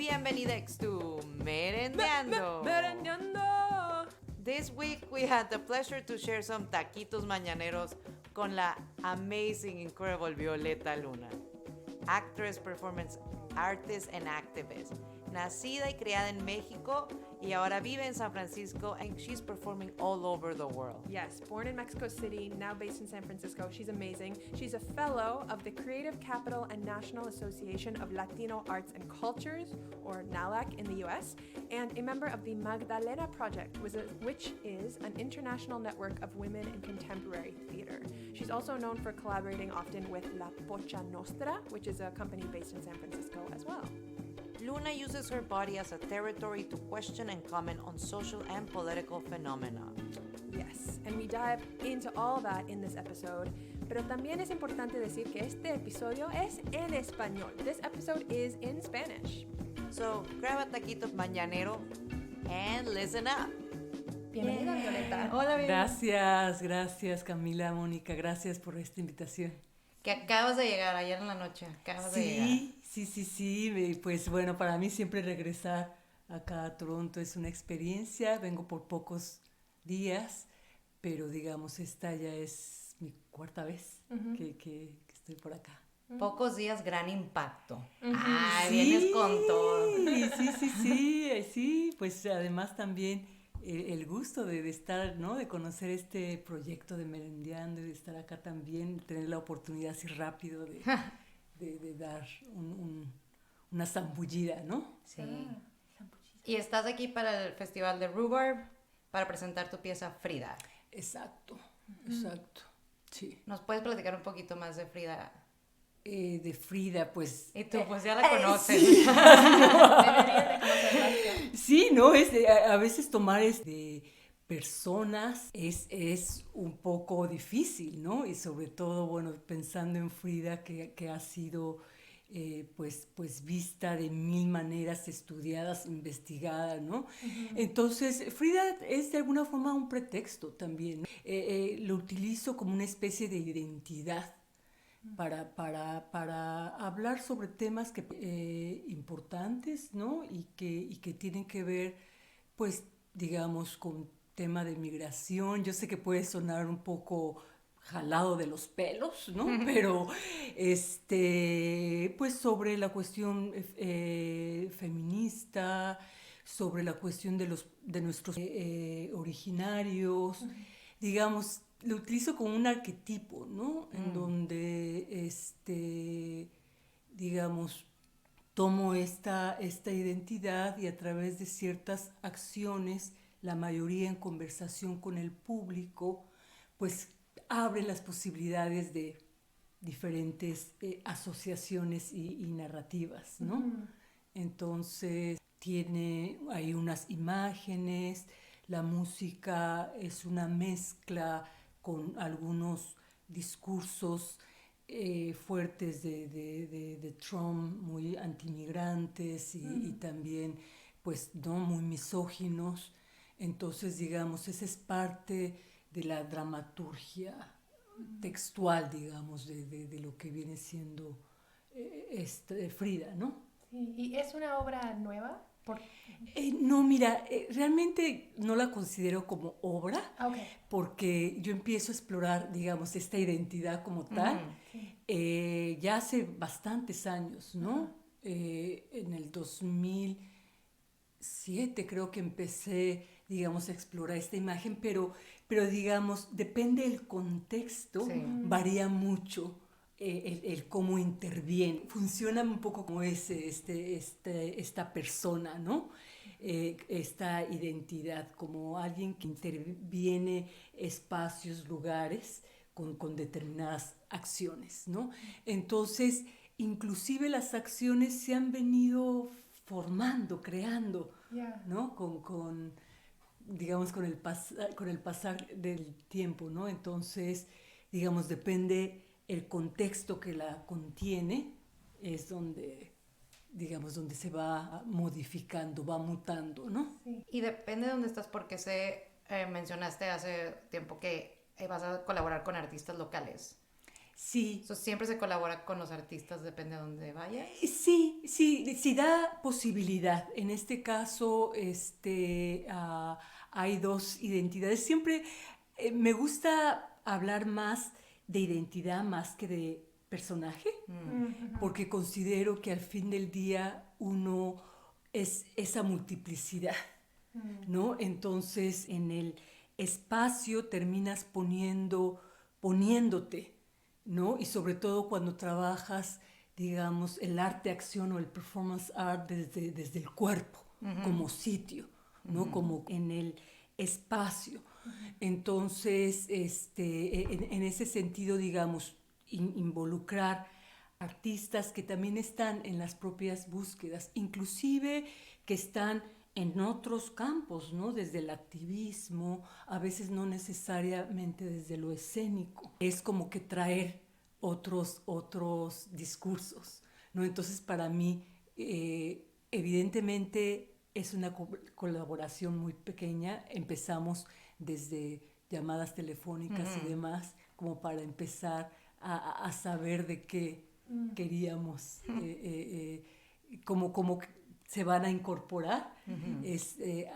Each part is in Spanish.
Bienvenidos to Merendeando. Merendeando. This week we had the pleasure to share some taquitos mañaneros con la amazing, incredible Violeta Luna, actress, performance artist and activist. Nacida y criada en México y ahora vive en San Francisco, and she's performing all over the world. Yes, born in Mexico City, now based in San Francisco. She's amazing. She's a fellow of the Creative Capital and National Association of Latino Arts and Cultures, or NALAC in the US, and a member of the Magdalena Project, which is an international network of women in contemporary theater. She's also known for collaborating often with La Pocha Nostra, which is a company based in San Francisco as well. Luna uses her body as a territory to question and comment on social and political phenomena. Yes, and we dive into all that in this episode. Pero también es importante decir que este episodio es en español. This episode is in Spanish. So grab a taquito mañanero and listen up. Bienvenida, Violeta. Hola, gracias Camila, Mónica, gracias por esta invitación. Que acabas de llegar ayer en la noche, acabas de llegar. Sí, pues bueno, para mí siempre regresar acá a Toronto es una experiencia, vengo por pocos días, pero digamos esta ya es mi cuarta vez que estoy por acá. Pocos días, gran impacto. Sí, Vienes con todo. Sí, pues además también el gusto de estar, ¿no? De conocer este proyecto de Merendeando y de estar acá también, tener la oportunidad así rápido de dar una zambullida, ¿no? Sí. Y estás aquí para el Festival de Rhubarb para presentar tu pieza Frida. Exacto, sí. ¿Nos puedes platicar un poquito más de Frida? De Frida, pues... Y tú, pues ya la conoces. Sí, Deberías de conocerla. sí, ¿no? A veces tomar de personas es un poco difícil, ¿no? Y sobre todo, bueno, pensando en Frida, que ha sido pues vista de mil maneras, estudiadas, investigada, ¿no? Entonces, Frida es de alguna forma un pretexto también, ¿no? Lo utilizo como una especie de identidad para hablar sobre temas importantes, ¿no? Y que tienen que ver, pues, digamos, con tema de migración. Yo sé que puede sonar un poco jalado de los pelos, ¿no? Pero, pues, sobre la cuestión feminista, sobre la cuestión de nuestros originarios, digamos, lo utilizo como un arquetipo, ¿no? En donde, digamos, tomo esta identidad y a través de ciertas acciones, la mayoría en conversación con el público, pues abre las posibilidades de diferentes asociaciones y narrativas, ¿no? Entonces, hay unas imágenes, la música es una mezcla con algunos discursos fuertes de Trump, muy antimigrantes y también, pues, no muy misóginos. Entonces, digamos, esa es parte de la dramaturgia textual, digamos, de lo que viene siendo Frida, ¿no? Sí. ¿Y es una obra nueva? No, mira, realmente no la considero como obra, Okay. porque yo empiezo a explorar, digamos, esta identidad como tal ya hace bastantes años, ¿no? En el 2007 creo que empecé, digamos, a explorar esta imagen, pero digamos, depende del contexto, varía mucho el cómo interviene. Funciona un poco como esta persona, ¿no? Esta identidad, como alguien que interviene espacios, lugares con determinadas acciones, ¿no? Entonces, inclusive las acciones se han venido formando, creando, ¿no? Digamos, con el pasar del tiempo, ¿no? Entonces, digamos, depende el contexto que la contiene, es donde, digamos, donde se va modificando, va mutando, ¿no? Sí. Y depende de dónde estás, porque mencionaste hace tiempo que vas a colaborar con artistas locales. sí. Siempre se colabora con los artistas, depende de dónde vaya. Sí da posibilidad. En este caso, hay dos identidades. Siempre me gusta hablar más de identidad más que de personaje, porque considero que al fin del día uno es esa multiplicidad, ¿no? Entonces, en el espacio terminas poniéndote, ¿no? Y sobre todo cuando trabajas, digamos, el arte-acción o el performance art desde el cuerpo, como sitio, ¿no? Como en el espacio. Entonces, en ese sentido, digamos, involucrar artistas que también están en las propias búsquedas, inclusive que están en otros campos, ¿no? Desde el activismo, a veces no necesariamente desde lo escénico. Es como que traer otros discursos, ¿no? Entonces, para mí, evidentemente, es una colaboración muy pequeña. Empezamos desde llamadas telefónicas y demás, como para empezar a saber de qué queríamos, como se van a incorporar,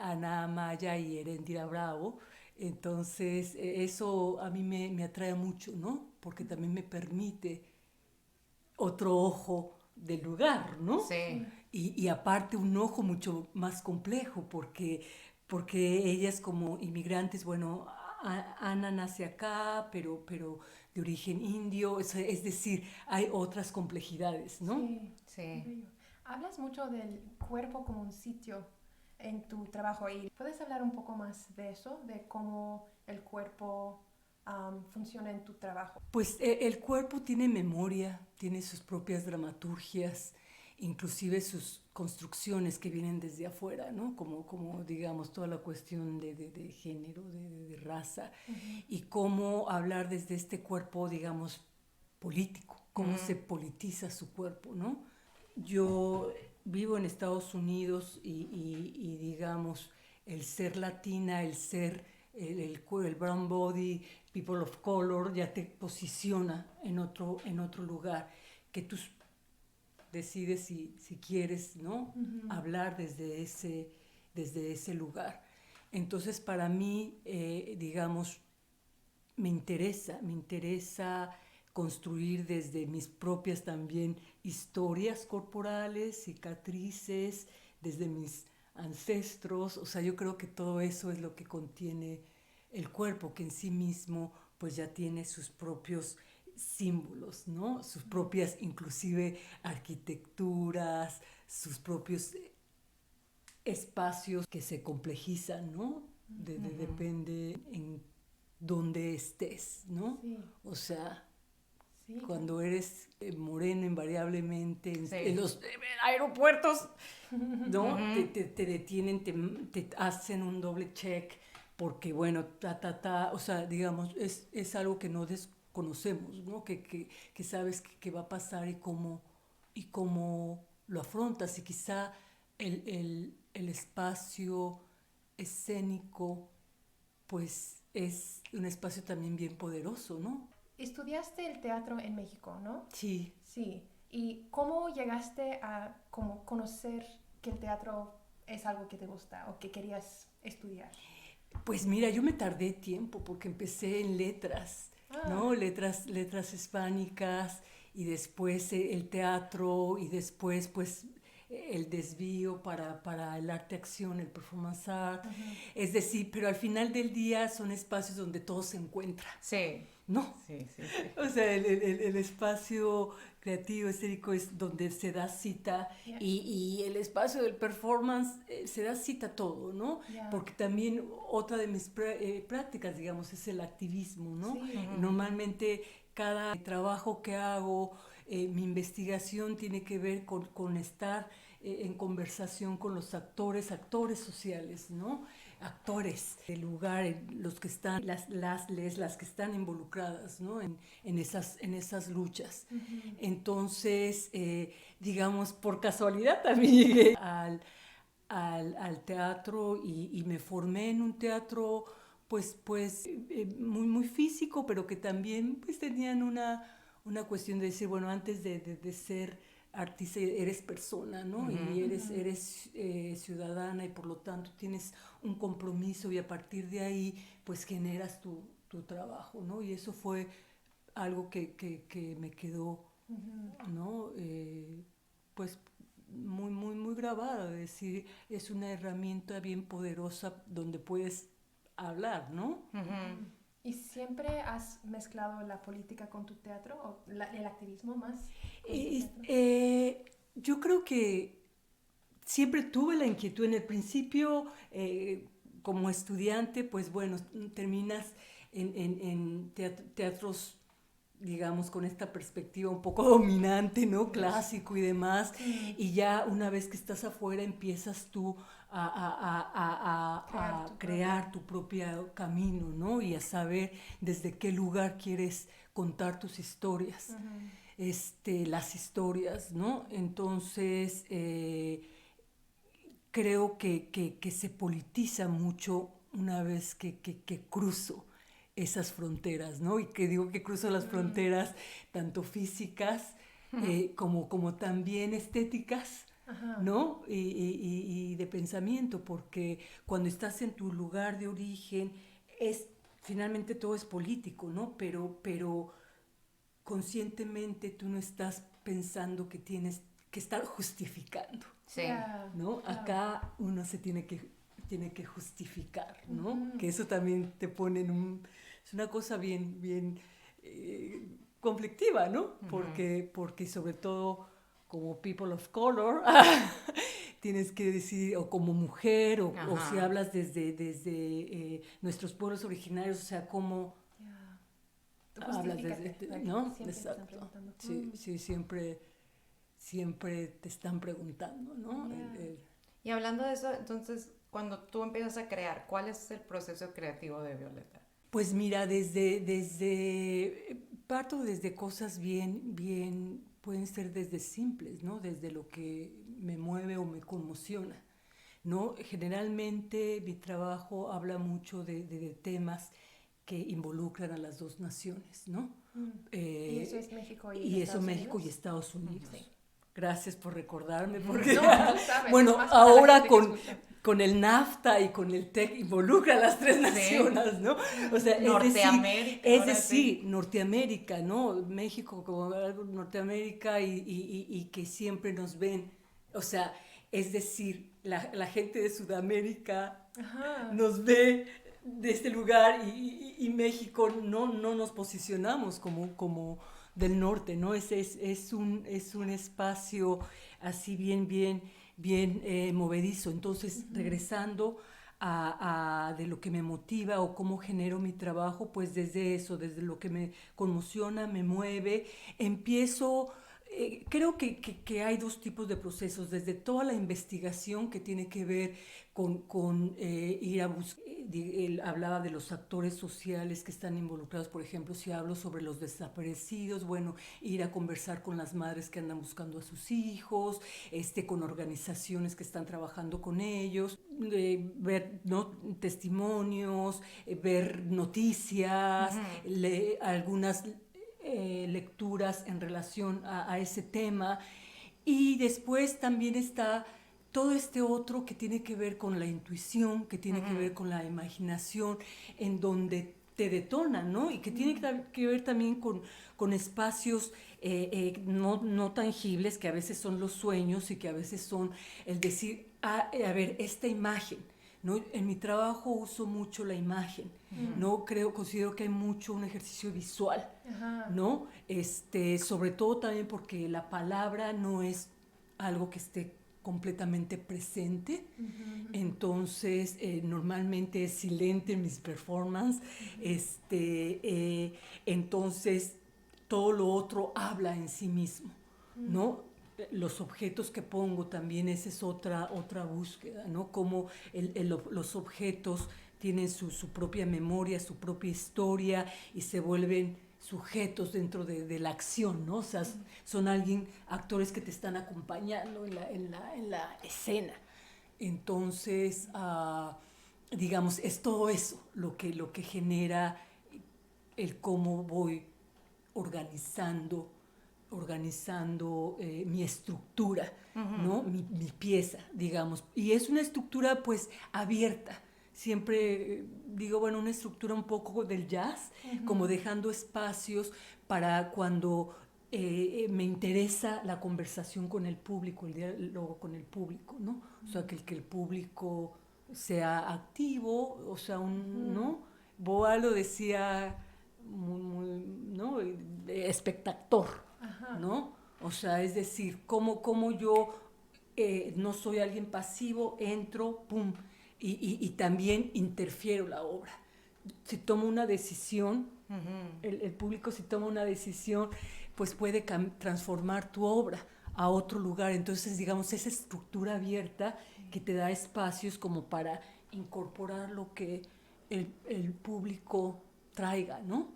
Ana Maya y Erendira Bravo. Entonces, eso a mí me atrae mucho, ¿no? Porque también me permite otro ojo del lugar, ¿no? Sí. Y aparte un ojo mucho más complejo, porque ellas como inmigrantes, bueno, Ana nace acá, pero de origen indio, es decir, hay otras complejidades, ¿no? Sí. Hablas mucho del cuerpo como un sitio en tu trabajo y ¿puedes hablar un poco más de eso, de cómo el cuerpo funciona en tu trabajo? Pues el cuerpo tiene memoria, tiene sus propias dramaturgias, inclusive sus construcciones que vienen desde afuera, ¿no? Como digamos, toda la cuestión de género, de raza, y cómo hablar desde este cuerpo, digamos, político, cómo se politiza su cuerpo, ¿no? Yo vivo en Estados Unidos y digamos, el ser latina, el ser el brown body, people of color, ya te posiciona en otro lugar, que tú decides si quieres, ¿no? Hablar desde ese lugar. Entonces, para mí, digamos, me interesa construir desde mis propias también historias corporales, cicatrices, desde mis ancestros. O sea, yo creo que todo eso es lo que contiene el cuerpo, que en sí mismo pues ya tiene sus propios símbolos, ¿no? Sus propias inclusive arquitecturas, sus propios espacios que se complejizan, ¿no? Depende en dónde estés, ¿no? Sí. O sea, Sí, cuando eres moreno invariablemente Sí. en los aeropuertos, ¿no? Te detienen, te hacen un doble check porque, bueno, o sea, digamos, es algo que no desconocemos, ¿no? Que sabes que va a pasar y cómo lo afrontas, y quizá el espacio escénico pues es un espacio también bien poderoso, ¿no? Estudiaste el teatro en México, ¿no? Sí. Sí. ¿Y cómo llegaste a como conocer que el teatro es algo que te gusta o que querías estudiar? Pues mira, yo me tardé tiempo porque empecé en letras, ¿no? Letras hispánicas, y después el teatro, y después pues el desvío para el arte-acción, el performance art. Es decir, pero al final del día son espacios donde todo se encuentra. Sí. ¿No? Sí. O sea, el espacio creativo, estético es donde se da cita, Yeah. y el espacio del performance se da cita todo, ¿no? Yeah. Porque también otra de mis prácticas, digamos, es el activismo, ¿no? Sí. Normalmente cada trabajo que hago, mi investigación tiene que ver con estar en conversación con los actores sociales, ¿no? Actores del lugar, los que están, las que están involucradas, ¿no? en esas luchas. Entonces, digamos, por casualidad también llegué al teatro, y me formé en un teatro pues muy físico, pero que también pues tenían una cuestión de decir, bueno, antes de ser artista eres persona, ¿no? Y eres ciudadana y por lo tanto tienes un compromiso y a partir de ahí pues generas tu trabajo, ¿no? Y eso fue algo que me quedó, ¿no? Pues muy grabada, es decir, es una herramienta bien poderosa donde puedes hablar, ¿no? ¿Y siempre has mezclado la política con tu teatro o el activismo más? Yo creo que siempre tuve la inquietud en el principio, como estudiante, pues bueno, terminas en teatros, digamos, con esta perspectiva un poco dominante, ¿no? Clásico y demás, y ya una vez que estás afuera empiezas tú a crear tu propio camino, ¿no? Y a saber desde qué lugar quieres contar tus historias, las historias, ¿no? Entonces, creo que se politiza mucho una vez que cruzo esas fronteras, ¿no? Y que digo que cruzo las fronteras tanto físicas como también estéticas, ¿no? Y de pensamiento, porque cuando estás en tu lugar de origen, finalmente todo es político, ¿no? Pero conscientemente tú no estás pensando que tienes que estar justificando. Sí. ¿No? Acá uno se tiene que justificar, ¿no? Que eso también te pone es una cosa bien conflictiva, ¿no? Porque sobre todo como people of color tienes que decir, o como mujer, o si hablas desde nuestros pueblos originarios, o sea, cómo hablas desde, ¿no? Exacto. Sí, siempre te están preguntando, ¿no? Y hablando de eso, entonces, cuando tú empiezas a crear, ¿cuál es el proceso creativo de Violeta? Pues mira, parto desde cosas bien, pueden ser desde simples, ¿no? Desde lo que me mueve o me conmociona, ¿no? Generalmente mi trabajo habla mucho de temas que involucran a las dos naciones, ¿no? ¿Y eso es México y Estados México Unidos? Y Estados Unidos. Sí. Gracias por recordarme, porque No, tú sabes, bueno, es más para la ahora gente que escucha. con el NAFTA y con el TEC involucra a las tres naciones, ¿no? O sea, Norteamérica, Norteamérica, ¿no? México como algo Norteamérica y que siempre nos ven, o sea, es decir, la gente de Sudamérica nos ve de este lugar y México no nos posicionamos como del norte, ¿no? Es un espacio así bien movedizo. Entonces, regresando de lo que me motiva o cómo genero mi trabajo, pues desde eso, desde lo que me conmociona, me mueve, empiezo... creo que hay dos tipos de procesos, desde toda la investigación que tiene que ver con ir a buscar. Él hablaba de los actores sociales que están involucrados, por ejemplo, si hablo sobre los desaparecidos, bueno, ir a conversar con las madres que andan buscando a sus hijos, con organizaciones que están trabajando con ellos, ver, ¿no?, testimonios, ver noticias, algunas lecturas en relación a ese tema. Y después también está todo este otro que tiene que ver con la intuición, que tiene que ver con la imaginación, en donde te detonan, ¿no? Y que tiene que ver también con espacios no tangibles, que a veces son los sueños y que a veces son el decir, a ver, esta imagen, ¿no? En mi trabajo uso mucho la imagen, ¿no? Considero que hay mucho un ejercicio visual, ¿no? Sobre todo también porque la palabra no es algo que esté completamente presente, entonces normalmente es silente en mis performances, entonces todo lo otro habla en sí mismo, ¿no? Los objetos que pongo también, esa es otra búsqueda, ¿no? Cómo los objetos tienen su propia memoria, su propia historia y se vuelven sujetos dentro de la acción, ¿no? O sea, son actores que te están acompañando en la escena. Entonces, digamos, es todo eso lo que genera el cómo voy organizando mi estructura, ¿no? Mi pieza, digamos. Y es una estructura, pues, abierta. Siempre digo, bueno, una estructura un poco del jazz, como dejando espacios para cuando me interesa la conversación con el público, el diálogo con el público, ¿no? O sea, que el público sea activo, o sea, ¿no? Boa lo decía muy, ¿no? Espectador, ¿no? O sea, es decir, cómo yo no soy alguien pasivo, entro, pum, y también interfiero la obra. Si tomo una decisión, el público si toma una decisión, pues puede transformar tu obra a otro lugar. Entonces, digamos, esa estructura abierta que te da espacios como para incorporar lo que el público traiga, ¿no?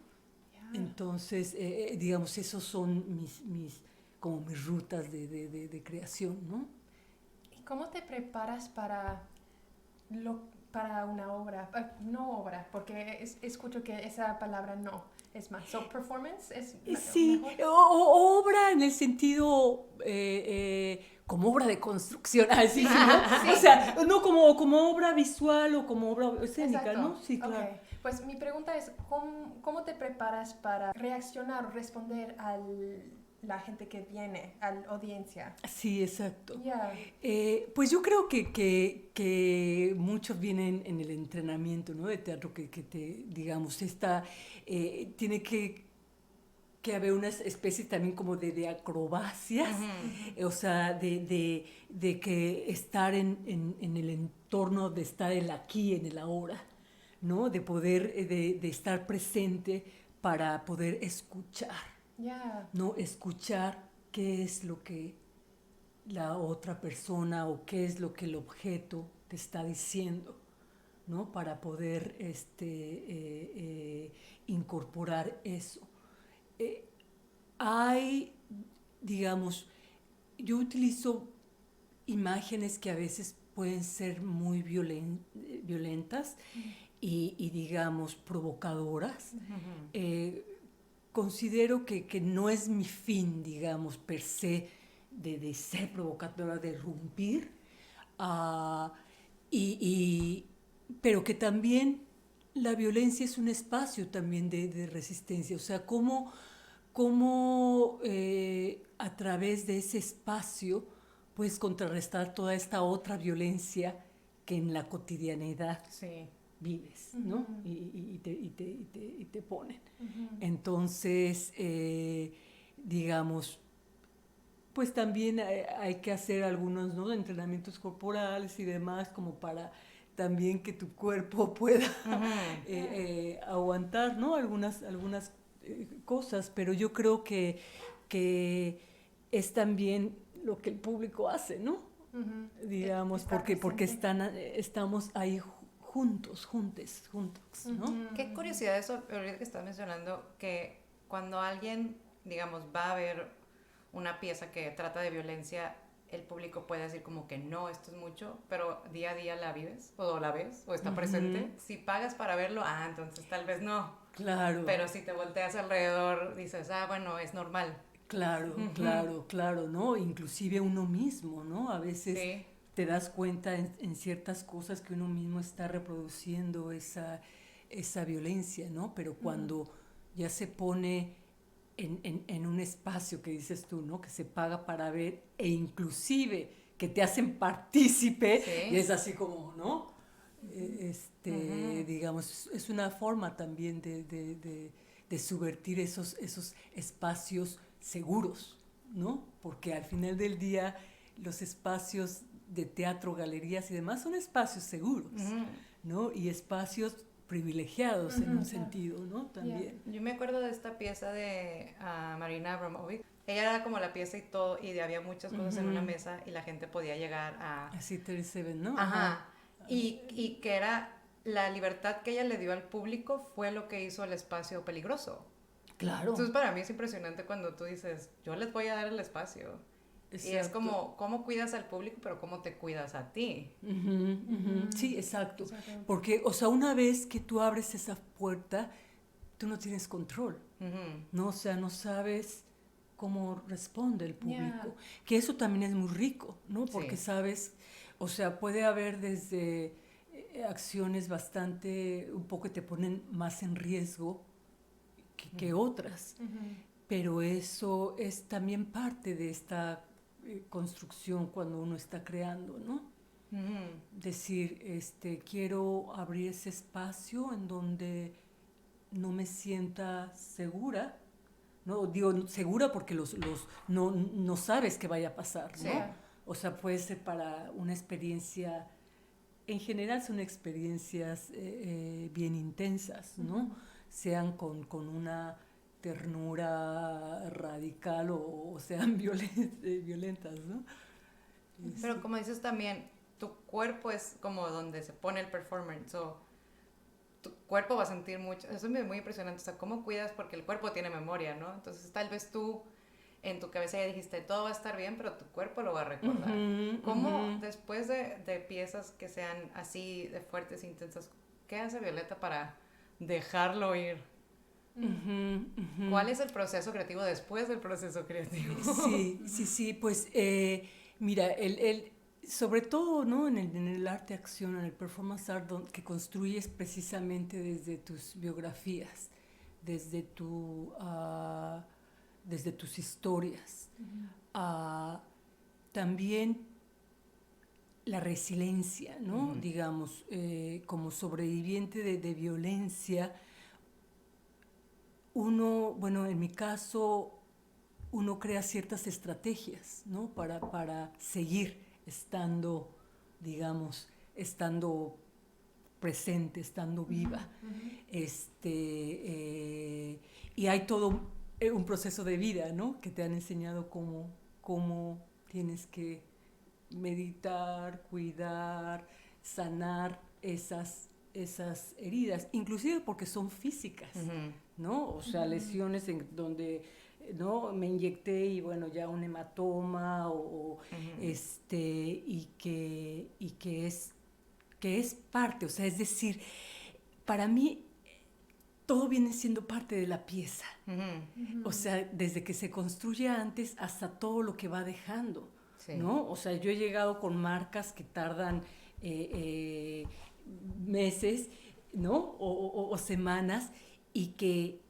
Entonces, digamos, esos son mis rutas de creación, ¿no? ¿Y cómo te preparas para una obra? No obra, porque escucho que esa palabra no es más. So, performance es sí, mejor. Obra en el sentido como obra de construcción, así, ¿no? Sí. O sea, no como obra visual o como obra escénica, Exacto. ¿no? Sí, claro. Okay. Pues mi pregunta es, ¿cómo te preparas para reaccionar o responder a la gente que viene, a la audiencia? Sí, exacto. Yeah. Pues yo creo que muchos vienen en el entrenamiento, ¿no? De teatro que te, digamos, tiene que haber una especie también como de acrobacias, o sea, de que estar en el entorno, de estar el aquí, en el ahora, ¿no? De poder, de estar presente para poder escuchar, ¿no? Escuchar qué es lo que la otra persona o qué es lo que el objeto te está diciendo, ¿no? Para poder incorporar eso. Digamos, yo utilizo imágenes que a veces pueden ser muy violentas y digamos, provocadoras. Considero que no es mi fin, digamos, per se, de ser provocadora, de irrumpir, pero que también la violencia es un espacio también de resistencia. O sea, cómo a través de ese espacio puedes contrarrestar toda esta otra violencia que en la cotidianidad vives, ¿no? Y te ponen. Entonces, digamos, pues también hay que hacer algunos, ¿no?, entrenamientos corporales y demás, como para también que tu cuerpo pueda aguantar, ¿no?, algunas cosas, pero yo creo que es también lo que el público hace, ¿no? Digamos, porque estamos ahí juntos, ¿no? Qué curiosidad eso, ahorita que estás mencionando, que cuando alguien, digamos, va a ver una pieza que trata de violencia, el público puede decir como que no, esto es mucho, pero día a día la vives, o la ves, o está presente. Si pagas para verlo, entonces tal vez no. Claro. Pero si te volteas alrededor, dices, bueno, es normal. Claro, claro, ¿no? Inclusive uno mismo, ¿no? A veces te das cuenta en ciertas cosas que uno mismo está reproduciendo esa violencia, ¿no? Pero cuando ya se pone en un espacio que dices tú, ¿no?, que se paga para ver, e inclusive que te hacen partícipe, y es así como, ¿no? Digamos, es una forma también de subvertir esos espacios seguros, ¿no? Porque al final del día los espacios de teatro, galerías y demás son espacios seguros, ¿no? Y espacios privilegiados en un sentido, ¿no? También. Yo me acuerdo de esta pieza de Marina Abramovic. Ella era como la pieza y todo, y había muchas cosas en una mesa y la gente podía llegar a... Así 37, ¿no? Y que era la libertad que ella le dio al público fue lo que hizo el espacio peligroso. Claro. Entonces para mí es impresionante cuando tú dices, yo les voy a dar el espacio. Exacto. Y es como, ¿cómo cuidas al público, pero cómo te cuidas a ti? Sí, exacto. Porque, o sea, una vez que tú abres esa puerta, tú no tienes control, Ujú. ¿no? O sea, no sabes cómo responde el público. Yeah. Que eso también es muy rico, ¿no? Porque Sí. sabes, o sea, puede haber desde acciones bastante, un poco que te ponen más en riesgo que otras. Pero eso es también parte de esta construcción cuando uno está creando, ¿no? Ujú. Decir, quiero abrir ese espacio en donde no me sienta segura, ¿no? Digo segura porque no sabes qué vaya a pasar, ¿no? Sí. O sea, puede ser para una experiencia, en general son experiencias bien intensas, ¿no? Sean con una ternura radical o sean violentas, ¿no? Pero como dices también, tu cuerpo es como donde se pone el performance. So, tu cuerpo va a sentir mucho. Eso es muy impresionante. O sea, cómo cuidas porque el cuerpo tiene memoria, ¿no? Entonces, tal vez tú en tu cabeza ya dijiste todo va a estar bien, pero tu cuerpo lo va a recordar. ¿Cómo después de piezas que sean así de fuertes, intensas, qué hace Violeta para dejarlo ir? ¿Cuál es el proceso creativo después del proceso creativo? Sí, pues mira, sobre todo, ¿no? En el arte acción, en el performance art, que construyes precisamente desde tus biografías, desde desde tus historias. También la resiliencia, ¿no? Digamos, como sobreviviente de violencia, uno, bueno, en mi caso, uno crea ciertas estrategias, ¿no? Para seguir estando, digamos, estando presente, estando viva. Y hay todo un proceso de vida, ¿no? Que te han enseñado cómo tienes que meditar, cuidar, sanar esas heridas, inclusive porque son físicas, ¿no? O sea, lesiones en donde no me inyecté y bueno, ya un hematoma y que es parte, o sea, es decir, para mí todo viene siendo parte de la pieza. O sea, desde que se construye antes hasta todo lo que va dejando, Sí. ¿no? O sea, yo he llegado con marcas que tardan meses, ¿no? O semanas y que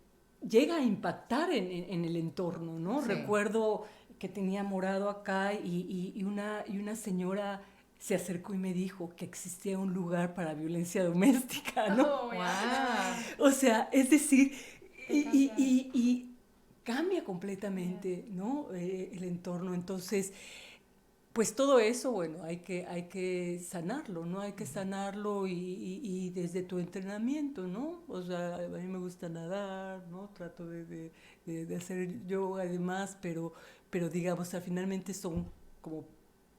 llega a impactar en el entorno, ¿no? Sí. Recuerdo que tenía morado acá y una señora se acercó y me dijo que existía un lugar para violencia doméstica, ¿no? Oh, yeah. Wow. O sea, es decir, Qué cosa. y cambia completamente, ¿no? El entorno. Entonces, pues todo eso, bueno, hay que sanarlo, ¿no? Hay que sanarlo y desde tu entrenamiento, ¿no? O sea, a mí me gusta nadar, ¿no? Trato de hacer yoga y demás, pero digamos, finalmente son como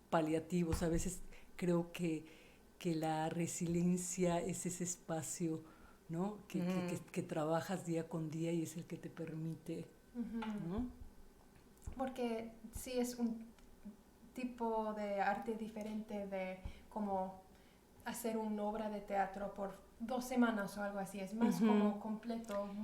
paliativos. A veces creo que la resiliencia es ese espacio, ¿no? Que trabajas día con día y es el que te permite, ¿no? Porque sí es un tipo de arte diferente de como hacer una obra de teatro por 2 semanas o algo así. Es más como completo,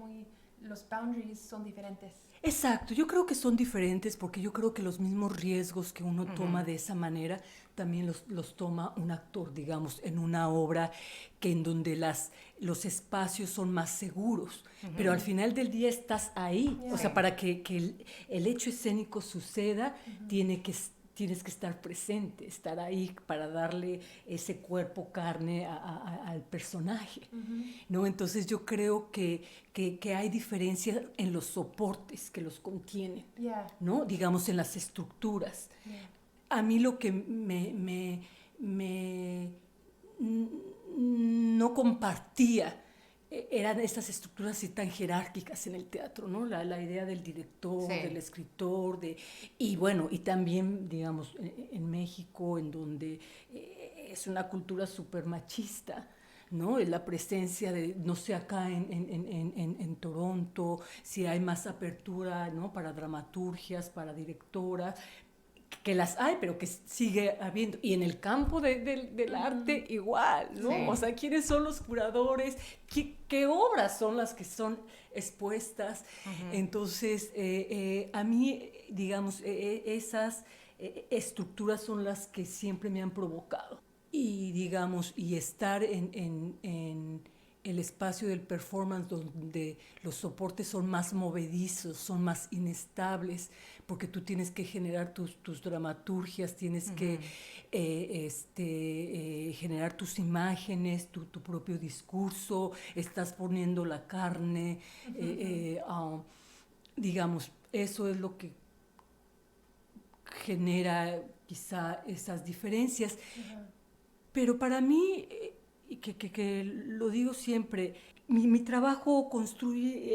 los boundaries son diferentes. Exacto, yo creo que son diferentes porque yo creo que los mismos riesgos que uno toma de esa manera también los toma un actor, digamos, en una obra que en donde los espacios son más seguros, pero al final del día estás ahí, o sea, para que el hecho escénico suceda, tienes que estar presente, estar ahí para darle ese cuerpo, carne al personaje, ¿no? Entonces yo creo que hay diferencias en los soportes que los contienen, ¿no? Digamos, en las estructuras. A mí lo que no compartía eran estas estructuras así tan jerárquicas en el teatro, ¿no? La idea del director, Sí. del escritor, y bueno, y también, digamos, en México, en donde es una cultura súper machista, ¿no? La presencia de, no sé, acá en Toronto, si hay más apertura, ¿no? Para dramaturgias, para directoras, que las hay, pero que sigue habiendo. Y en el campo del arte igual, ¿no? Sí. O sea, ¿quiénes son los curadores? ¿Qué obras son las que son expuestas? Entonces, a mí, digamos, esas estructuras son las que siempre me han provocado. Y, digamos, y estar en el espacio del performance donde los soportes son más movedizos, son más inestables, porque tú tienes que generar tus dramaturgias, tienes que generar tus imágenes, tu propio discurso, estás poniendo la carne, digamos, eso es lo que genera quizá esas diferencias. Pero para mí, y que lo digo siempre, mi trabajo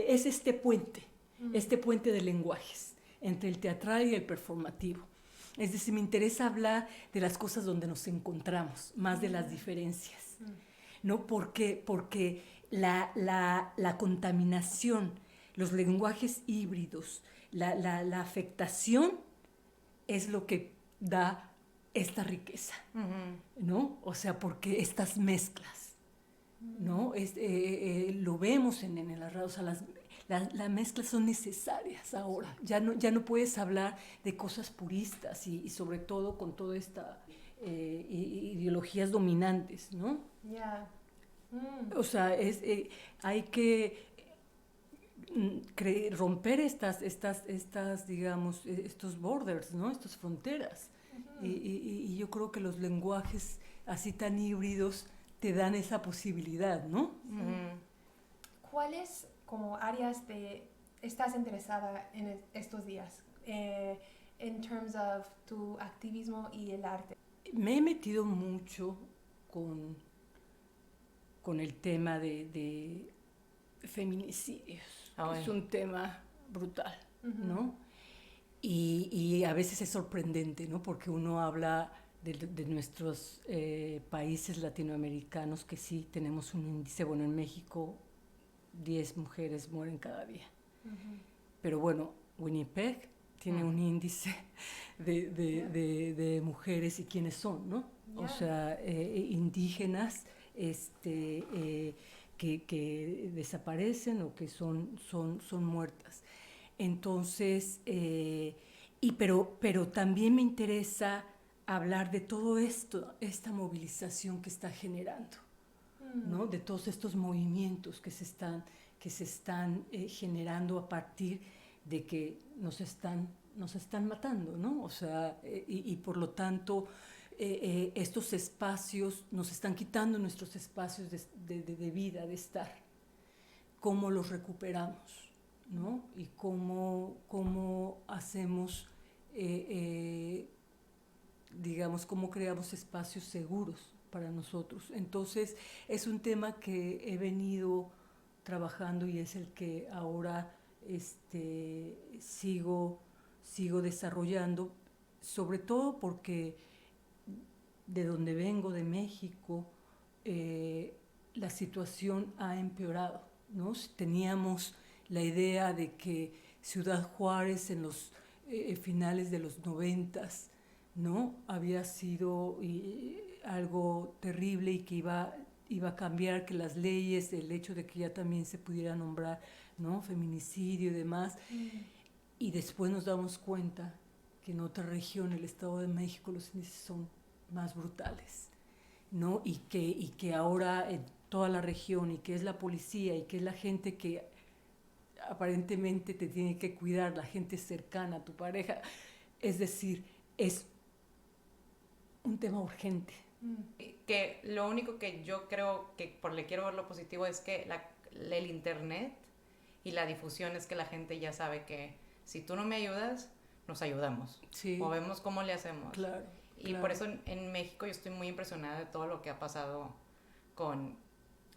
es este puente de lenguajes entre el teatral y el performativo. Es decir, me interesa hablar de las cosas donde nos encontramos, más de las diferencias, ¿no? Porque la contaminación, los lenguajes híbridos, la afectación es lo que da esta riqueza, ¿no? O sea, porque estas mezclas, ¿no? Lo vemos en las radios, o sea, las mezclas son necesarias ahora. Ya no puedes hablar de cosas puristas y sobre todo con toda esta ideologías dominantes, ¿no? Yeah. O sea, hay que romper estas, digamos, estos borders, ¿no? Estas fronteras. Y yo creo que los lenguajes así tan híbridos te dan esa posibilidad, ¿no? ¿Cuáles como áreas estás interesada en estos días en terms of tu activismo y el arte? Me he metido mucho con el tema de feminicidios, que es un tema brutal, ¿no? Y a veces es sorprendente, ¿no? Porque uno habla de nuestros países latinoamericanos que sí tenemos un índice, bueno, en México 10 mujeres mueren cada día. Pero bueno, Winnipeg tiene un índice de mujeres y quiénes son, ¿no? O sea, indígenas que desaparecen o que son muertas. Entonces, pero también me interesa hablar de todo esto, esta movilización que está generando, ¿no? De todos estos movimientos que se están generando a partir de que nos están matando, ¿no? O sea, y por lo tanto, estos espacios nos están quitando nuestros espacios de vida, de estar. ¿Cómo los recuperamos? ¿No? Y cómo hacemos, digamos, cómo creamos espacios seguros para nosotros. Entonces, es un tema que he venido trabajando y es el que ahora sigo desarrollando, sobre todo porque de donde vengo, de México, la situación ha empeorado, ¿no? Teníamos la idea de que Ciudad Juárez en los finales de los 90s, ¿no? Había sido algo terrible y que iba a cambiar, que las leyes, el hecho de que ya también se pudiera nombrar, ¿no? Feminicidio y demás. Y después nos damos cuenta que en otra región, el Estado de México, los índices son más brutales, ¿no? Y que ahora en toda la región, y que es la policía, y que es la gente que aparentemente te tiene que cuidar, la gente cercana a tu pareja, es decir, es un tema urgente. Que lo único que yo creo que le quiero ver lo positivo es que el internet y la difusión es que la gente ya sabe que si tú no me ayudas, nos ayudamos. Sí. O vemos cómo le hacemos. Claro. Y por eso en México yo estoy muy impresionada de todo lo que ha pasado con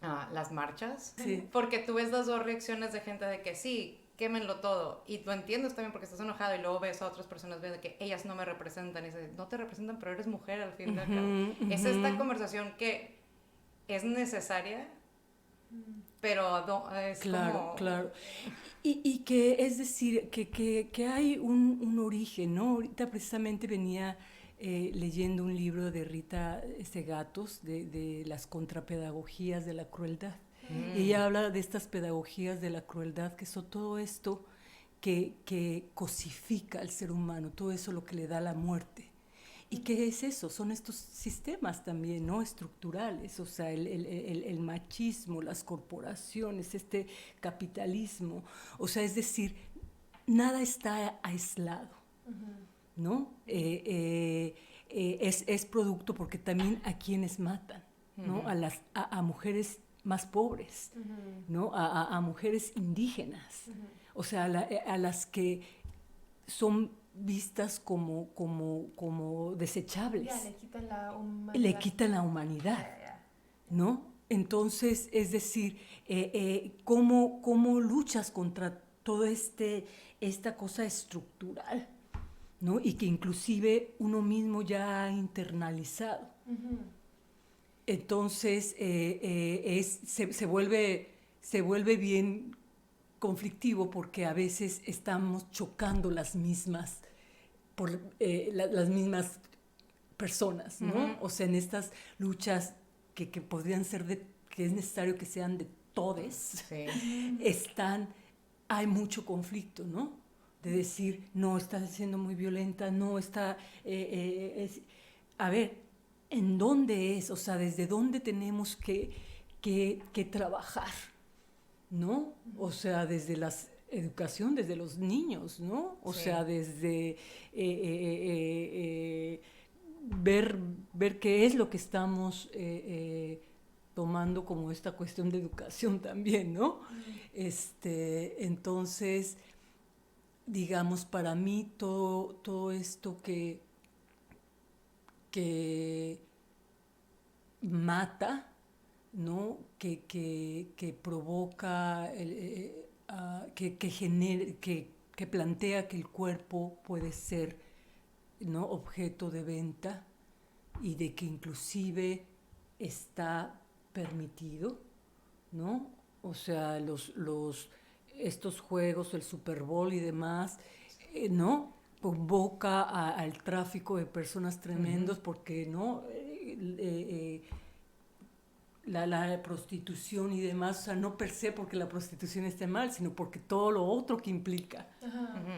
las marchas. Sí. Porque tú ves las dos reacciones de gente de que sí, quémenlo todo. Y tú entiendes también porque estás enojado y luego ves a otras personas de que ellas no me representan. Y dices, no te representan, pero eres mujer al fin y al cabo. Es esta conversación que es necesaria pero es Claro, como... claro. Y que, es decir, que hay un origen, ¿no? Ahorita precisamente venía leyendo un libro de Rita Segatos de las contrapedagogías de la crueldad. Y ella habla de estas pedagogías de la crueldad, que son todo esto que cosifica al ser humano, todo eso lo que le da la muerte. ¿Y qué es eso? Son estos sistemas también, ¿no? Estructurales, o sea, el machismo, las corporaciones, este capitalismo, o sea, es decir, nada está aislado, ¿no? Es producto porque también a quienes matan, ¿no? A mujeres más pobres, ¿no? A mujeres indígenas, o sea, a las que son vistas como desechables. Ya, le quitan la humanidad. Le quitan la humanidad, ¿no? Entonces, es decir, ¿cómo luchas contra toda esta cosa estructural, ¿no? Y que inclusive uno mismo ya ha internalizado. Entonces, se vuelve bien conflictivo porque a veces estamos chocando las mismas personas, ¿no? O sea, en estas luchas que podrían ser que es necesario que sean de todes, hay mucho conflicto, ¿no? De decir, no, está siendo muy violenta, no, está... a ver, ¿en dónde es? O sea, ¿desde dónde tenemos que trabajar? ¿No? O sea, desde la educación, desde los niños, ¿no? O sea, desde ver qué es lo que estamos tomando como esta cuestión de educación también, ¿no? Entonces, digamos, para mí todo esto que mata, ¿no? Que provoca, que plantea que el cuerpo puede ser, ¿no? Objeto de venta y de que inclusive está permitido, ¿no? O sea, estos juegos, el Super Bowl y demás, ¿no? Convoca al tráfico de personas tremendos porque, ¿no? La prostitución y demás, o sea, no per se porque la prostitución esté mal, sino porque todo lo otro que implica,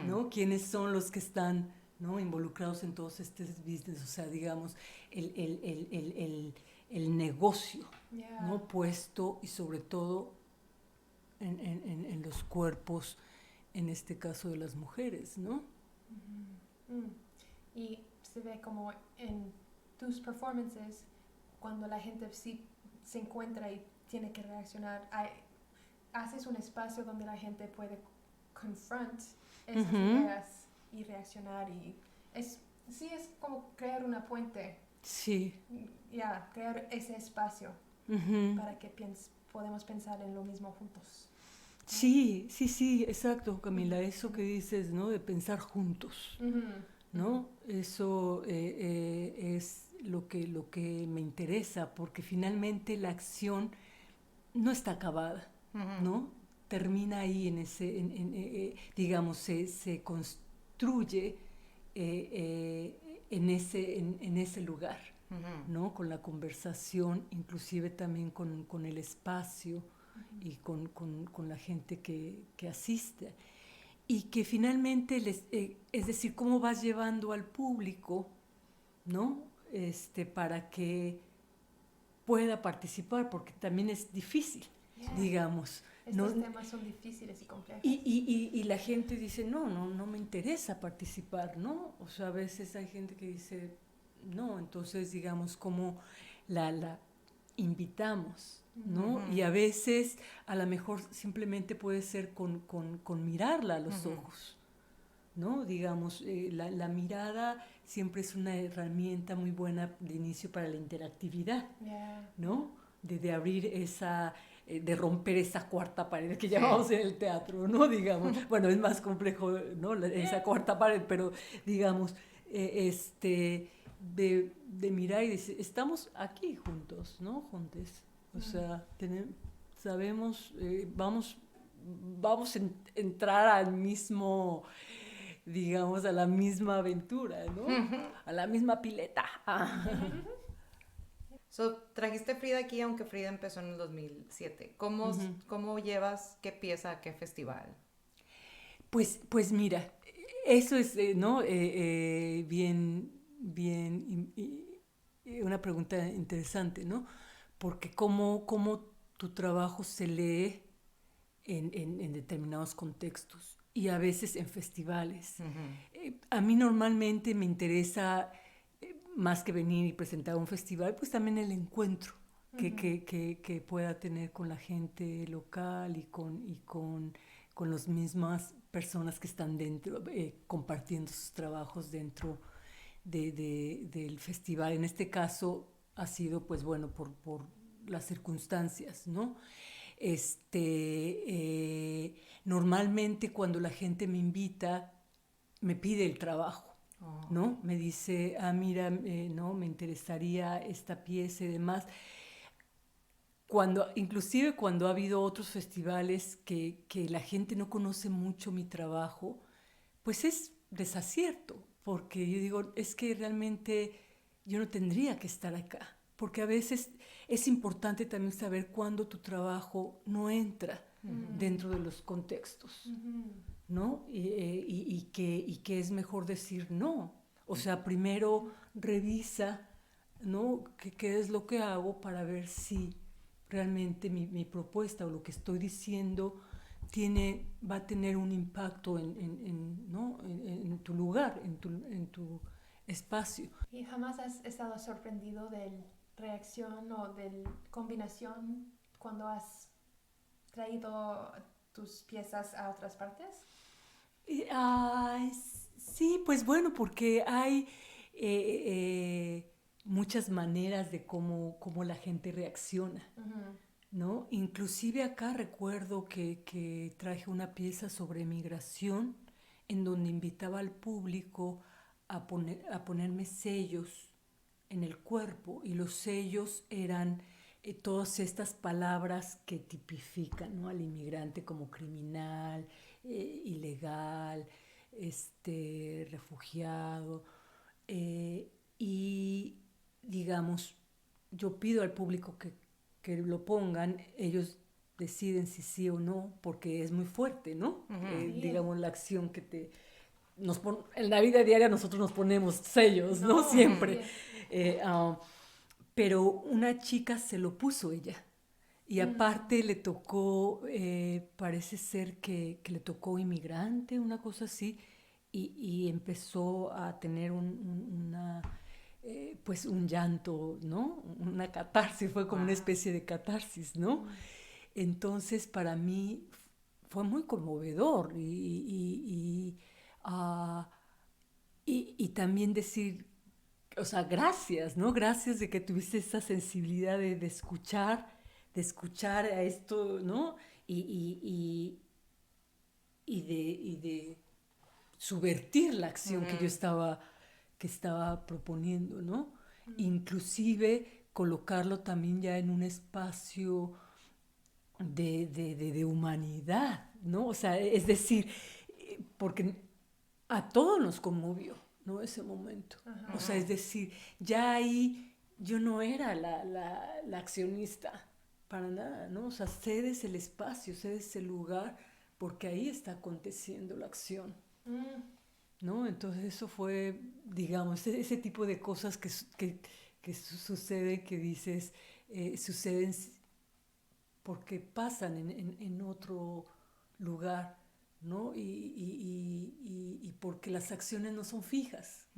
¿no? ¿Quiénes son los que están, ¿no? involucrados en todos estos business? O sea, digamos, el negocio, ¿no? Puesto y sobre todo en los cuerpos, en este caso de las mujeres, ¿no? Y se ve como en tus performances, cuando la gente sí se encuentra y tiene que reaccionar, haces un espacio donde la gente puede confront esas ideas y reaccionar, y es como crear una puente. Sí. Crear ese espacio para que podemos pensar en lo mismo juntos. Sí, exacto, Camila, eso que dices, ¿no? De pensar juntos, ¿no? Eso es lo que me interesa, porque finalmente la acción no está acabada, ¿no? Termina ahí en ese, digamos, se construye en ese lugar, ¿no? Con la conversación, inclusive también con el espacio y con la gente que asiste. Y que finalmente, es decir, cómo vas llevando al público, ¿no? Para que pueda participar, porque también es difícil, digamos. Estos temas son difíciles y complejos. Y la gente dice, no me interesa participar, ¿no? O sea, a veces hay gente que dice, no, entonces, digamos, como la invitamos, ¿no? Y a veces, a lo mejor, simplemente puede ser con mirarla a los ojos, ¿no? Digamos, la mirada siempre es una herramienta muy buena de inicio para la interactividad, ¿no? De abrir de romper esa cuarta pared que llamamos en el teatro, ¿no? Digamos, bueno, es más complejo, ¿no? Esa cuarta pared, pero digamos, de mirar y decir, estamos aquí juntos, ¿no? Juntos. O sea, sabemos, vamos a entrar al mismo, digamos, a la misma aventura, ¿no? A la misma pileta. So, trajiste Frida aquí, aunque Frida empezó en el 2007. ¿Cómo llevas qué pieza a qué festival? Pues mira, eso es, ¿no? Una pregunta interesante, ¿no? Porque cómo tu trabajo se lee en determinados contextos y a veces en festivales. A mí normalmente me interesa, más que venir y presentar un festival, pues también el encuentro que pueda tener con la gente local y con las mismas personas que están dentro, compartiendo sus trabajos dentro del festival. En este caso ha sido, pues bueno, por las circunstancias, ¿no? Normalmente cuando la gente me invita, me pide el trabajo, ¿no? Me dice, mira, no, me interesaría esta pieza y demás. Inclusive cuando ha habido otros festivales que la gente no conoce mucho mi trabajo, pues es desacierto, porque yo digo, es que realmente yo no tendría que estar acá, porque a veces es importante también saber cuándo tu trabajo no entra dentro de los contextos, ¿no? Y que es mejor decir no. O sea, primero revisa, ¿no? ¿Qué es lo que hago para ver si realmente mi propuesta o lo que estoy diciendo va a tener un impacto ¿no? en tu lugar, en tu espacio. ¿Y jamás has estado sorprendido de reacción o de combinación cuando has traído tus piezas a otras partes? Sí, pues bueno, porque hay muchas maneras de cómo la gente reacciona, ¿no? Inclusive acá recuerdo que traje una pieza sobre migración en donde invitaba al público a ponerme sellos en el cuerpo, y los sellos eran todas estas palabras que tipifican, ¿no?, al inmigrante como criminal, ilegal, refugiado, y digamos, yo pido al público que lo pongan, ellos deciden si sí o no, porque es muy fuerte, ¿no? Digamos, la acción que en la vida diaria nosotros nos ponemos sellos, ¿no? Siempre. Pero una chica se lo puso ella. Y aparte le tocó, parece ser que le tocó inmigrante, una cosa así, y empezó a tener pues un llanto, ¿no? Una catarsis, fue como una especie de catarsis, ¿no? Entonces para mí fue muy conmovedor y también decir, o sea, gracias, ¿no? Gracias de que tuviste esa sensibilidad de escuchar a esto, ¿no? Y de subvertir la acción que yo estaba proponiendo, ¿no? Inclusive colocarlo también ya en un espacio de humanidad, ¿no? O sea, es decir, porque a todos nos conmovió, ¿no? Ese momento. O sea, es decir, ya ahí yo no era la accionista para nada, ¿no? O sea, cedes el espacio, cedes el lugar, porque ahí está aconteciendo la acción, ¿no? Entonces eso fue, digamos, ese tipo de cosas que suceden, que dices, suceden porque pasan en otro lugar, ¿no? Y porque las acciones no son fijas,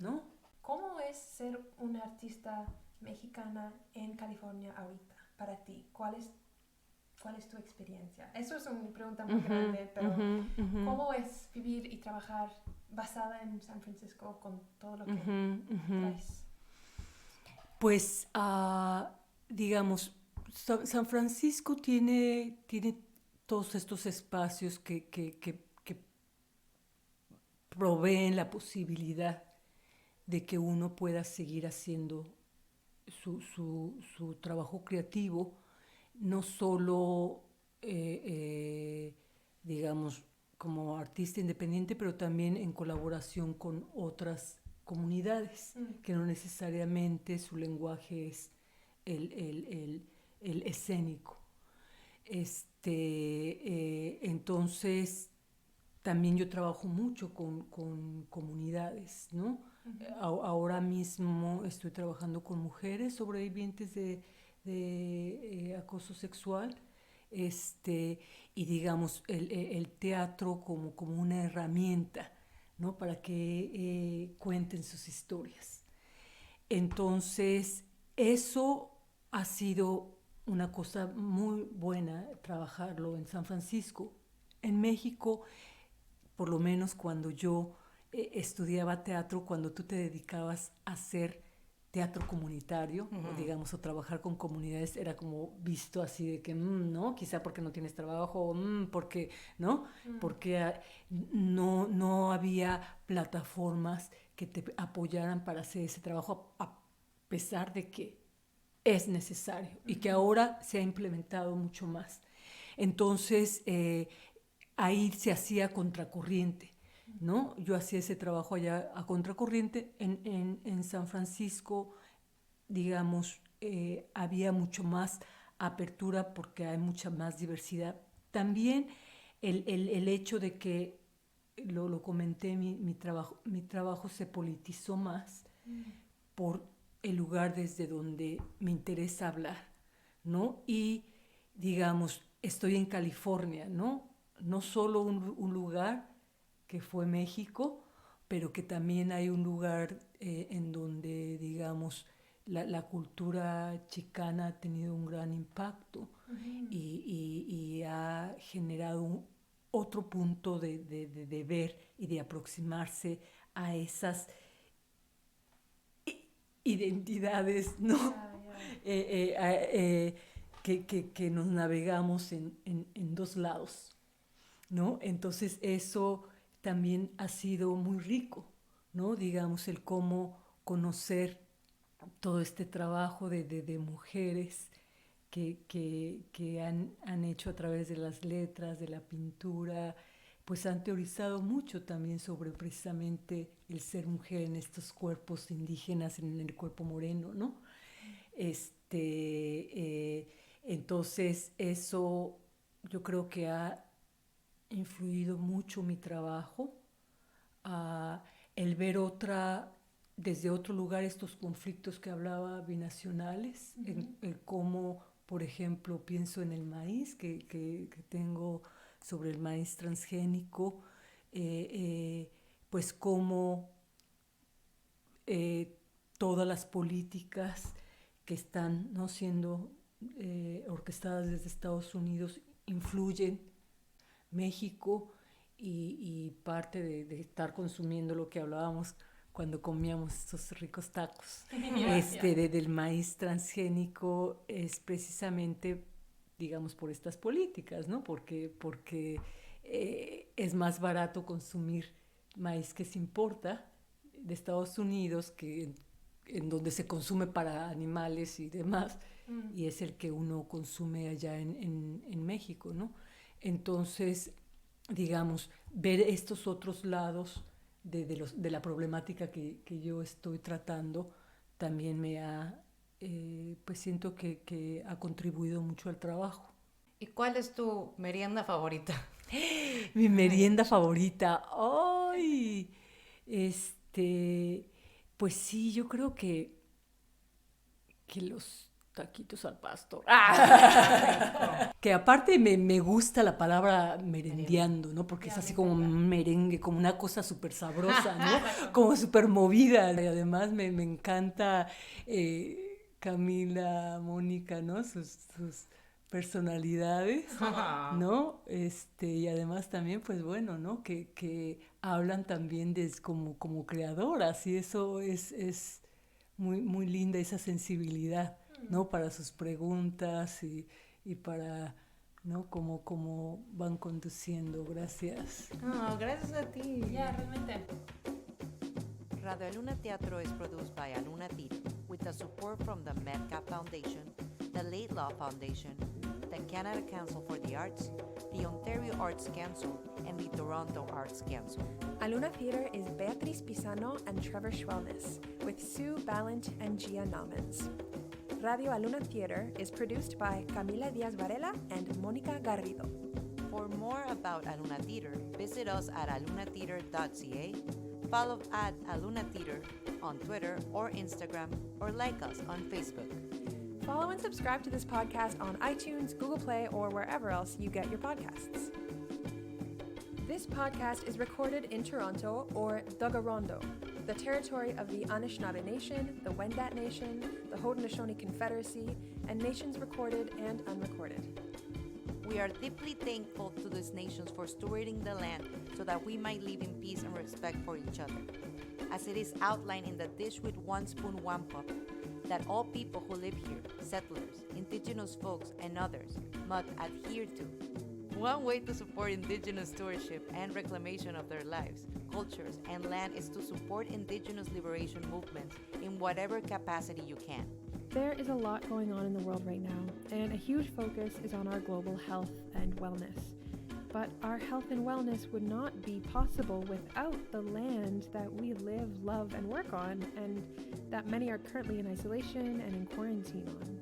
¿no? ¿Cómo es ser una artista mexicana en California ahorita para ti? ¿Cuál es tu experiencia? Eso es una pregunta muy grande, pero ¿cómo es vivir y trabajar basada en San Francisco con todo lo que traes? Pues, digamos, San Francisco tiene todos estos espacios que proveen la posibilidad de que uno pueda seguir haciendo su trabajo creativo no solo, digamos, como artista independiente, pero también en colaboración con otras comunidades, que no necesariamente su lenguaje es el escénico. Entonces, también yo trabajo mucho con comunidades, ¿no? Ahora mismo estoy trabajando con mujeres sobrevivientes de acoso sexual, y digamos el teatro como una herramienta, ¿no? Para que cuenten sus historias. Entonces, eso ha sido una cosa muy buena, trabajarlo en San Francisco. En México, por lo menos cuando yo estudiaba teatro, cuando tú te dedicabas a hacer teatro comunitario, o digamos, o trabajar con comunidades, era como visto así de que, no, quizá porque no tienes trabajo, o porque, ¿no? Porque no había plataformas que te apoyaran para hacer ese trabajo, a pesar de que es necesario y que ahora se ha implementado mucho más. Entonces, ahí se hacía contracorriente, ¿no? Yo hacía ese trabajo allá a contracorriente. En San Francisco, digamos, había mucho más apertura porque hay mucha más diversidad. También el hecho de que, lo comenté, mi trabajo se politizó más por el lugar desde donde me interesa hablar, ¿no? Y, digamos, estoy en California, ¿no? No solo un lugar que fue México, pero que también hay un lugar en donde, digamos, la cultura chicana ha tenido un gran impacto y ha generado otro punto de ver y de aproximarse a esas identidades, ¿no? Que nos navegamos en dos lados, ¿no? Entonces eso también ha sido muy rico, ¿no? Digamos, el cómo conocer todo este trabajo de mujeres que han hecho a través de las letras, de la pintura, pues han teorizado mucho también sobre precisamente el ser mujer en estos cuerpos indígenas, en el cuerpo moreno, ¿no? Entonces eso yo creo que ha influido mucho mi trabajo, el ver desde otro lugar estos conflictos que hablaba binacionales, el cómo, por ejemplo, pienso en el maíz que tengo sobre el maíz transgénico, pues cómo todas las políticas que están, ¿no?, siendo orquestadas desde Estados Unidos influyen México y parte de estar consumiendo lo que hablábamos cuando comíamos estos ricos tacos del maíz transgénico, es precisamente, digamos, por estas políticas, ¿no? Porque es más barato consumir maíz que se importa de Estados Unidos, que en donde se consume para animales y demás, y es el que uno consume allá en México, ¿no? Entonces, digamos, ver estos otros lados de la problemática que yo estoy tratando también me ha, pues siento que ha contribuido mucho al trabajo. ¿Y cuál es tu merienda favorita? Mi merienda favorita, ¡ay! Pues sí, yo creo que los taquitos al pastor. Que aparte me gusta la palabra merendeando, ¿no? Porque es así como un merengue, como una cosa súper sabrosa, ¿no? Como súper movida. Y además me encanta Camila, Mónica, ¿no? Sus personalidades, ¿no? Y además también, pues bueno, ¿no? Que hablan también como creadoras, y eso es muy, muy linda, esa sensibilidad, ¿no? Para sus preguntas y para, ¿no? Cómo van conduciendo. Gracias. Gracias a ti. Yeah, realmente. Radio Aluna Teatro is produced by Aluna Tir with the support from the Metcalf Foundation, the Laidlaw Foundation, the Canada Council for the Arts, the Ontario Arts Council, and the Toronto Arts Council. Aluna Theatre is Beatriz Pisano and Trevor Schwellness, with Sue Ballant and Gia Naumanns. Radio Aluna Theatre is produced by Camila Diaz Varela and Mónica Garrido. For more about Aluna Theatre, visit us at alunatheatre.ca, follow at Aluna Theatre on Twitter or Instagram, or like us on Facebook. Follow and subscribe to this podcast on iTunes, Google Play, or wherever else you get your podcasts. This podcast is recorded in Toronto, or Dagarondo, the territory of the Anishinaabe Nation, the Wendat Nation, the Haudenosaunee Confederacy, and nations recorded and unrecorded. We are deeply thankful to these nations for stewarding the land so that we might live in peace and respect for each other. As it is outlined in the Dish with One Spoon, One Cup, that all people who live here, settlers, indigenous folks, and others, must adhere to. One way to support indigenous stewardship and reclamation of their lives, cultures, and land is to support indigenous liberation movements in whatever capacity you can. There is a lot going on in the world right now, and a huge focus is on our global health and wellness. But our health and wellness would not be possible without the land that we live, love, and work on, and that many are currently in isolation and in quarantine on.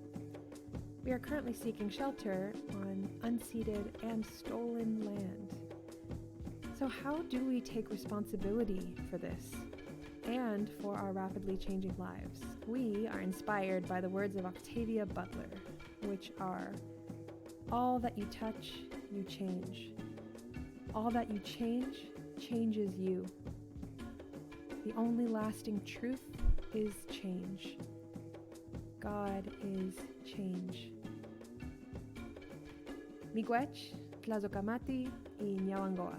We are currently seeking shelter on unceded and stolen land. So how do we take responsibility for this and for our rapidly changing lives? We are inspired by the words of Octavia Butler, which are, "All that you touch, you change. All that you change, changes you. The only lasting truth is change. God is change." Miigwech, Tlazocamati, y Nyawangoa.